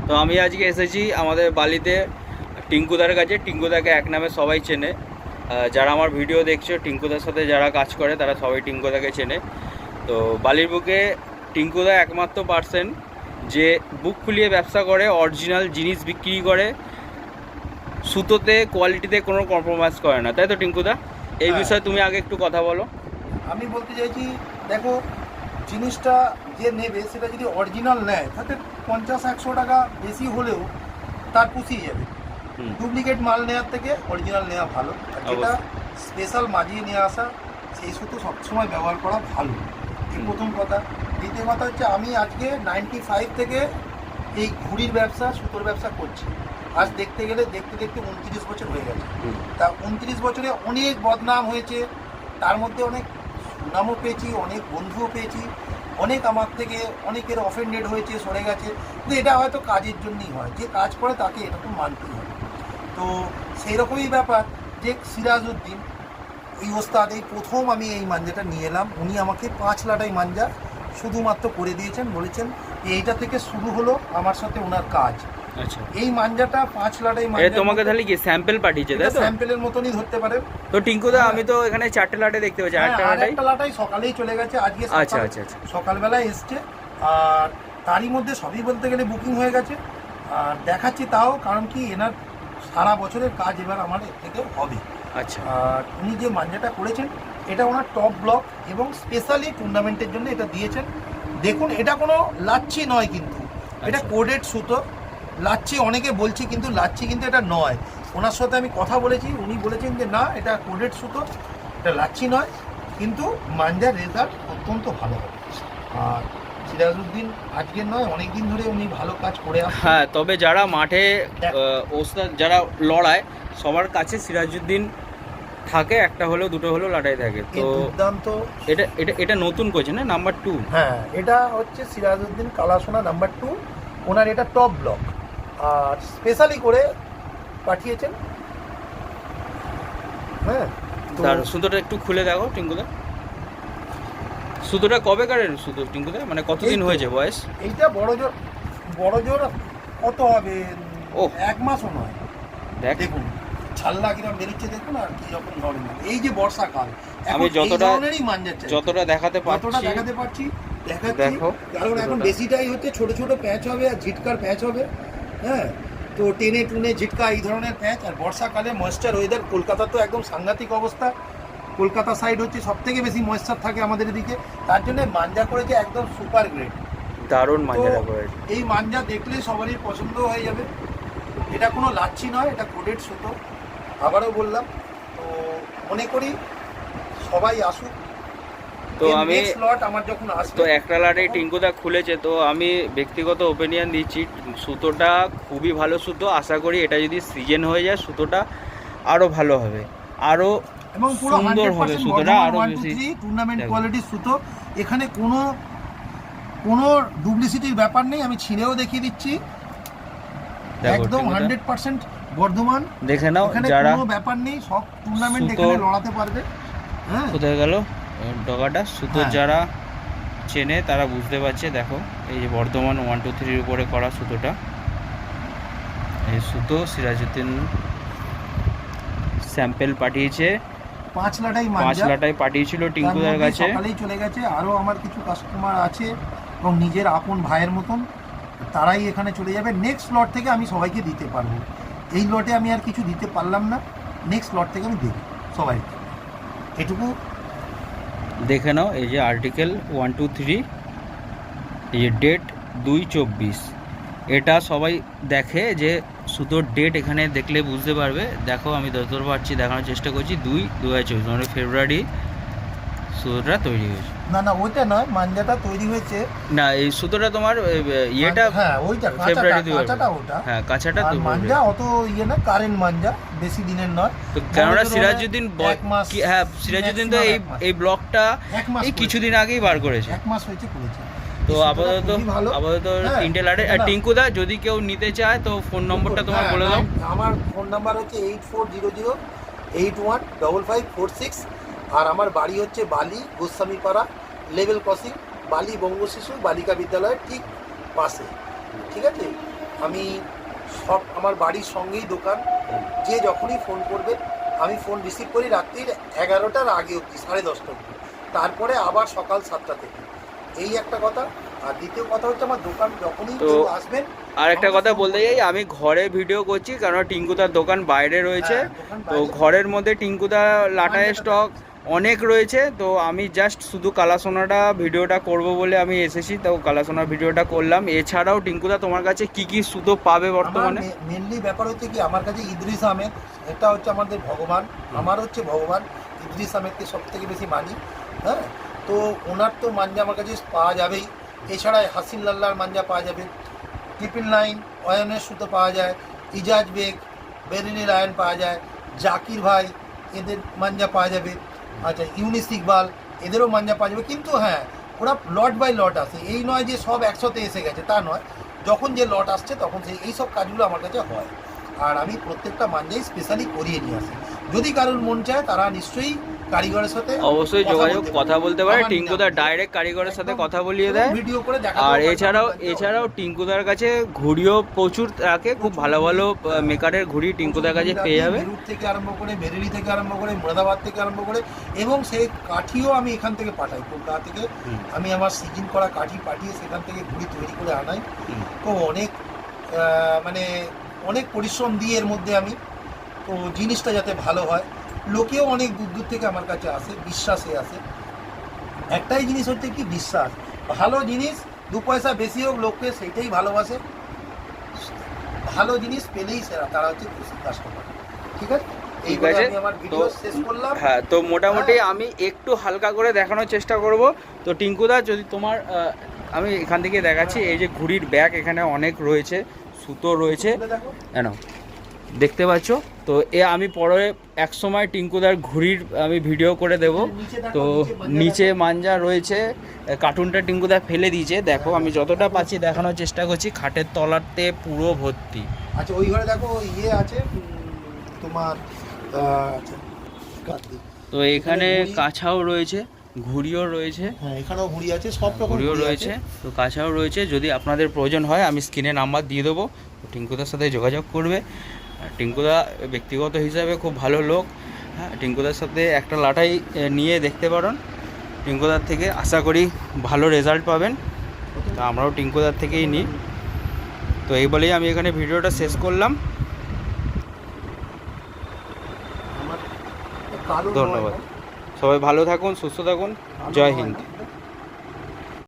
তো আমি আজকে এসেছি আমাদের বালিতে টিঙ্কুদার কাছে। টিঙ্কুদাকে এক নামে সবাই চেনে, যারা আমার ভিডিও দেখছো টিঙ্কুদার সাথে যারা কাজ করে তারা সবাই টিঙ্কুদাকে চেনে। তো বালির বুকে টিঙ্কুদা একমাত্র পার্সন যে বুক খুলিয়ে ব্যবসা করে, অরিজিনাল জিনিস বিক্রি করে, সুতোতে কোয়ালিটিতে কোনো কম্প্রোমাইজ করে না, তাই তো টিঙ্কুদা? এই বিষয়ে তুমি আগে একটু কথা বলো। আমি বলতে চাইছি, দেখো, জিনিসটা যে নেবে সেটা যদি অরিজিনাল নেয় তাতে 50-100 টাকা বেশি হলেও তার পুষিয়ে যাবে। ডুপ্লিকেট মাল নেওয়ার থেকে অরিজিনাল নেওয়া ভালো। আর যেটা স্পেশাল মাজিয়ে নিয়ে আসা, সেই সুতো সবসময় ব্যবহার করা ভালো। এই প্রথম কথা। দ্বিতীয় কথা হচ্ছে, আমি আজকে 95 থেকে এই ঘুড়ির ব্যবসা, সুতোর ব্যবসা করছি। আজ দেখতে গেলে দেখতে 29 বছর হয়ে গেছে। তা 29 বছরে অনেক বদনাম হয়েছে, তার মধ্যে অনেক সুনামও পেয়েছি, অনেক বন্ধুও পেয়েছি, অনেক আমার থেকে অনেকের অফেন্ডেড হয়েছে, সরে গেছে। কিন্তু এটা হয়তো কাজের জন্যই হয়, যে কাজ করে তাকে এরকম মানতেই হয়। তো সেই রকমই ব্যাপার যে সিরাজউদ্দিন এই ওস্তাদ, এই প্রথম আমি এই মাঞ্জাটা নিয়ে এলাম। উনি আমাকে 5 লাটাই মাঞ্জা শুধুমাত্র করে দিয়েছেন, বলেছেন এইটা থেকে শুরু হলো আমার সাথে ওনার কাজ। আচ্ছা, এই মাঞ্জাটা 5 লাটাই মাঞ্জা তোমাকে তাহলে কি স্যাম্পল পাঠিয়েছে, তাই তো? স্যাম্পলের মতনই ধরতে পারেন। তো টিঙ্কুদা, আমি তো এখানে 4টে লাটে দেখতে পাচ্ছি। একটা লাটাই সকালেই চলে গেছে আজকে। আচ্ছা আচ্ছা আচ্ছা, সকালবেলায় এসছে। আর তারই মধ্যে সবই বলতে গেলে বুকিং হয়ে গেছে। আর দেখাচ্ছি তাও, কারণ কি এনার সারা বছরের কাজ এবার আমার এর থেকে হবে। আচ্ছা। আর উনি যে মাঞ্জাটা করেছেন এটা ওনার টপ ব্লক, এবং স্পেশালি টুর্নামেন্টের জন্য এটা দিয়েছেন। দেখুন, এটা কোনো লাচ্ছি নয়, কিন্তু এটা কোডেড সুতো। লাচ্ছি অনেকে বলছি, কিন্তু লাচ্ছি কিন্তু এটা নয়। ওনার সাথে আমি কথা বলেছি, উনি বলেছেন যে না, এটা কোডেড সুতো, এটা লাচ্ছি নয়, কিন্তু মাঞ্জার রেজাল্ট অত্যন্ত ভালো হবে। আর সিরাজউদ্দিন আজকের নয়, অনেক দিন ধরে উনি ভালো কাজ করে আসছেন। হ্যাঁ, তবে যারা মাঠে ওস্তাদ যারা লড়ায় সবার কাছে সিরাজউদ্দিন থাকে, একটা হলেও দুটো হলেও লাটাই থাকে। তো দুর্দান্ত। এটা এটা এটা নতুন করেছে না, নাম্বার 2? হ্যাঁ, এটা হচ্ছে সিরাজউদ্দিন কালাসোনা নাম্বার 2। ওনার এটা টপ ব্লক, আর স্পেশালি করে পাঠিয়েছেন। হ্যাঁ, তার সুতোটা একটু খুলে দেখো টিঙ্কুদা। সুতোটা কবে কারের সুতো টিঙ্কুদা, মানে কতদিন হয়েছে বয়স? এইটা বড় জোর কত হবে? ও, 1 মাসও নয়। দেখুন ছাল্লা কিরকম বেরোচ্ছে, দেখুন, আর কিরকম ধরনের। এই যে বর্ষাকাল, আমি যতটা দেখাতে পারছি দেখাচ্ছি, কারণ এখন বেশিটাই হচ্ছে ছোট ছোট প্যাচ হবে আর ঝিটকার প্যাচ হবে। হ্যাঁ, তো টেনে টুনে ঝিটকা এই ধরনের প্যাচ। আর বর্ষাকালে ময়েশ্চার ওয়েদার, কলকাতা তো একদম সাংঘাতিক অবস্থা। কলকাতা সাইড হচ্ছে সব থেকে বেশি ময়েশ্চার থাকে আমাদের এদিকে, তার জন্য মাঞ্জা করেছে একদম সুপার গ্রেড, দারুণ মাঞ্জা করে। এই মাঞ্জা দেখলে সবারই পছন্দ হয়ে যাবে। এটা কোনো লাচ্ছি নয়, এটা কোডেড সুতো। আবারও বললাম, তো মনে করি সবাই আসুক। তো আমি স্লট আমার যখন আসবে, তো একটা লাটে টিঙ্কুদা খুলেছে, তো আমি ব্যক্তিগত ওপিনিয়ন দিচ্ছি, সুতোটা খুবই ভালো সুতো। আশা করি এটা যদি সিজন হয়ে যায় সুতোটা আরও ভালো হবে, আরও এবং পুরো সুন্দর হবে সুতোটা, আরও বেশি টুর্নামেন্ট কোয়ালিটির সুতো। এখানে কোনো ডুপ্লিসিটির ব্যাপার নেই। আমি ছিঁড়েও দেখিয়ে দিচ্ছি, একদম 100% বর্ধমান। দেখে নাও, এখানে কোনো ব্যাপার নেই, সব টুর্নামেন্ট এখানে লড়াতে পারবে। হ্যাঁ, কোথায় গেল ডগাটা? সুতো যারা চেনে তারা বুঝতে পারছে। দেখো, এই যে বর্ধমান 1 2 3 উপরে করা সুতোটা, এই সুতো সিরাজউদ্দিন স্যাম্পল পাঠিয়েছে। 5 লাটাই পাঠিয়েছিল টিঙ্কুদার কাছে, সকালেই চলে গেছে। আরও আমার কিছু কাস্টমার আছে এবং নিজের আপন ভাইয়ের মতন, তারাই এখানে চলে যাবে। নেক্সট লট থেকে আমি সবাইকে দিতে পারবো। এই লটে আমি আর কিছু দিতে পারলাম না, নেক্সট লট থেকে আমি দেবো সবাইকে। এটুকু দেখে নাও। এই যে আর্টিকেল 1 2 3, এই যে ডেট 2/24, এটা সবাই দেখে যে সুতোর ডেট এখানে দেখলে বুঝতে পারবে। দেখো, আমি যতদূর পারছি দেখানোর চেষ্টা করছি। 2/2024 মানে ফেব্রুয়ারি সুতোটা তৈরি হয়েছে। না ওইটা নয়, মাঞ্জাটা তৈরি হয়েছে না, এই সুতোটা তোমার ইয়েটা, হ্যাঁ ওইটা কাঁচাটা, ওটা হ্যাঁ কাঁচাটা। আর মাঞ্জা অত ইয়ে না, কারেন্ট মাঞ্জা, বেশি দিনের নয়। তো কেননা সিরাজউদ্দিন, হ্যাঁ সিরাজউদ্দিন তো এই ব্লকটা এই কিছুদিন আগেই বার করেছে, 1 মাস হয়েছে করেছে। তো আপাতত 3টে লাটে। আর টিঙ্কুদা, যদি কেউ নিতে চায় তো ফোন নম্বরটা তোমার বলে দাও। আমার ফোন নাম্বার হচ্ছে 8400815546, আর আমার বাড়ি হচ্ছে বালি গোস্বামীপাড়া, লেভেল ক্রসিং, বালি বঙ্গ শিশু বালিকা বিদ্যালয়ের ঠিক পাশে। ঠিক আছে, আমি সব আমার বাড়ির সঙ্গেই দোকান, যে যখনই ফোন করবে আমি ফোন রিসিভ করি রাত্রির 11টার আগে অবধি, 10:30 অবধি, তারপরে আবার সকাল 7টা থেকে। এই একটা কথা। আর দ্বিতীয় কথা হচ্ছে আমার দোকান যখনই তো কেউ আসবেন। আর একটা কথা বলতে চাই, আমি ঘরে ভিডিও করছি কারণ টিঙ্কুদার দোকান বাইরে রয়েছে। দোকান তো বাইরে। ঘরের মধ্যে টিঙ্কুদা লাটায় স্টক অনেক রয়েছে, তো আমি জাস্ট শুধু কালাসোনাটা ভিডিওটা করব বলে আমি এসেছি, তো কালাসোনার ভিডিওটা করলাম। এছাড়াও টিঙ্কুদা তোমার কাছে কি কি সুতো পাবে বর্তমানে? মেনলি ব্যাপার হচ্ছে কি, আমার কাছে ইদ্রিস আহমেদ, এটা হচ্ছে আমাদের ভগবান, আমার হচ্ছে ভগবান। ইদ্রিস আহমেদকে সব থেকে বেশি মানি। হ্যাঁ, তো ওনার তো মাঞ্জা আমার কাছে পাওয়া যাবেই। এছাড়া হাসিন লাল্লার মাঞ্জা পাওয়া যাবে, 999 অয়নের সুতো পাওয়া যায়, ইজাজ বেগ, বেরিনি রায়ন পাওয়া যায়, জাকির ভাই এদের মাঞ্জা পাওয়া যাবে। আচ্ছা, ইউনিস ইকবাল এদেরও মাঞ্জা পাওয়া যাবে। কিন্তু হ্যাঁ, ওরা লট বাই লট আসে, এই নয় যে সব একসাথে এসে গেছে, তা নয়। যখন যে লট আসছে তখন এই সব কাজগুলো আমার কাছে হয়। আর আমি প্রত্যেকটা মাঞ্জাই স্পেশালি করিয়ে নিয়ে আসি। যদি কারোর মন চায় তারা নিশ্চয়ই কারিগরের সাথে অবশ্যই যোগাযোগ কথা বলতে পারে। টিঙ্কুদা ডাইরেক্ট কারিগরের সাথে কথা বলিয়ে দেয়। ভিডিও করে আর এছাড়াও টিঙ্কুদার কাছে ঘুড়িও প্রচুর থাকে, খুব ভালো ভালো মেকারের ঘুড়ি টিঙ্কুদার কাছে পেয়ে যাবে। মেরুট থেকে আরম্ভ করে, বেরেলি থেকে আরম্ভ করে, মুরাদাবাদ থেকে আরম্ভ করে, এবং সেই কাঠিও আমি এখান থেকে পাঠাই, কলকাতা থেকে। আমি আমার সিজন করা কাঠি পাঠিয়ে সেখান থেকে ঘুড়ি তৈরি করে আনাই। তো অনেক মানে অনেক পরিশ্রম দিয়ে এর মধ্যে আমি, তো জিনিসটা যাতে ভালো হয়। লোকেও অনেক দূর দূর থেকে আমার কাছে আসে, বিশ্বাসে আসে। একটাই জিনিস হচ্ছে কি, বিশ্বাস। ভালো জিনিস 2 পয়সা বেশি হোক, লোককে সেইটাই ভালোবাসে। ভালো জিনিস পেলেই সেরা, তারা হচ্ছে খুশি কাস্টমার। ঠিক আছে, ঠিক আছে। আমি আমার ভিডিও শেষ করলাম। হ্যাঁ, তো মোটামুটি আমি একটু হালকা করে দেখানোর চেষ্টা করব। তো টিঙ্কুদা, যদি তোমার আমি এখান থেকে দেখাচ্ছি, এই যে ঘুড়ির ব্যাগ এখানে অনেক রয়েছে, সুতো রয়েছে, দেখো, কেন দেখতে পাচ্ছ। তো আমি পরে এক সময় টিঙ্কুদার ঘুড়ির আমি ভিডিও করে দেব। তো নিচে মাঞ্জা রয়েছে, কার্টুনটা টিঙ্কুদা ফেলে দিয়েছে, দেখো আমি যতটা পাচ্ছি দেখানোর চেষ্টা করছি। খাটের তলাতে পুরো ভর্তি। আচ্ছা, ওই ঘরে দেখো ইয়ে আছে তোমার, আচ্ছা, তো এখানে কাছাও রয়েছে, ঘুড়িও রয়েছে। হ্যাঁ, এখানেও ঘুড়ি আছে, সব রকম ঘুড়িও রয়েছে, তো কাছাও রয়েছে। যদি আপনাদের প্রয়োজন হয় আমি স্ক্রিনে নাম্বার দিয়ে দেবো, টিঙ্কুদার সাথে যোগাযোগ করবে। টিঙ্কুদা ব্যক্তিগত হিসাবে খুব ভালো লোক। হ্যাঁ, টিঙ্কুদার সাথে একটা লাটাই নিয়ে দেখতে পারেন, টিঙ্কুদার থেকে আশা করি ভালো রেজাল্ট পাবেন। তো আমরাও টিঙ্কুদার থেকেই নিই। তো এই বলেই আমি এখানে ভিডিওটা শেষ করলাম। ধন্যবাদ, সবাই ভালো থাকুন, সুস্থ থাকুন, জয় হিন্দ।